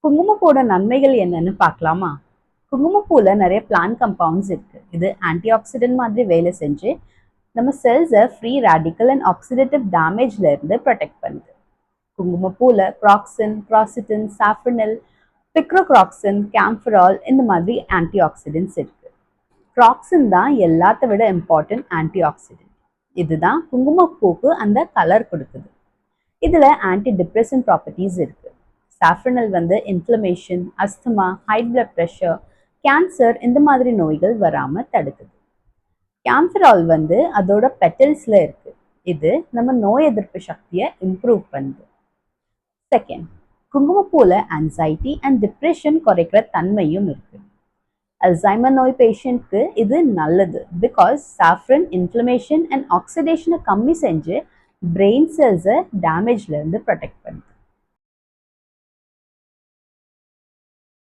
குங்குமப்பூவோட நன்மைகள் என்னன்னு பார்க்கலாமா? குங்குமப்பூல நிறைய பிளான்ட் கம்பவுண்ட்ஸ் இருக்கு. இது ஆன்டி ஆக்சிடென்ட் மாதிரி வேலை செஞ்சு நம்ம செல்ஸை ஃப்ரீ ரேடிக்கல் அண்ட் ஆக்சிடேட்டிவ் டேமேஜ்ல இருந்து ப்ரொடெக்ட் பண்ணுது. குங்குமப்பூல ப்ராக்சின், ப்ராசிட்டின், சாஃப்ரனில், பிக்ரோக்ராக்சின், கேம்ஃபரால் இந்த மாதிரி ஆன்டி ஆக்சிடென்ட்ஸ் இருக்கு. ப்ராக்சின் தான் எல்லாத்த விட இம்பார்ட்டன்ட் ஆன்டி ஆக்சிடென்ட். இதுதான் குங்குமப்பூக்கு அந்த கலர் கொடுக்குது. இதுல ஆன்டி டிப்ரெசன்ட் ப்ராப்பர்ட்டிஸ் இருக்கு. சாஃப்ரனல் வந்து inflammation, asthma, high blood pressure, cancer இந்த மாதிரி நோய்கள் வராம தடுக்குது. கேம்ஃபரால் வந்து அதோட பெட்டல்ஸ்ல இருக்கு. இது நம்ம நோய் எதிர்ப்பு சக்தியை இம்ப்ரூவ் பண்ணுது. செகண்ட், குங்குமப்பூல ஆன்சைட்டி அண்ட் டிப்ரெஷன் குறைக்கிற தன்மையும் இருக்கு. அல்சைமர் நோய் பேஷண்ட்க்கு இது நல்லது. பிகாஸ் சாஃப்ரன் இன்ஃப்ளமேஷன் அண்ட் ஆக்சிடேஷனை கம்மி செஞ்சு பிரெயின் செல்ஸை டேமேஜ்ல இருந்து ப்ரொடெக்ட் பண்ணுது.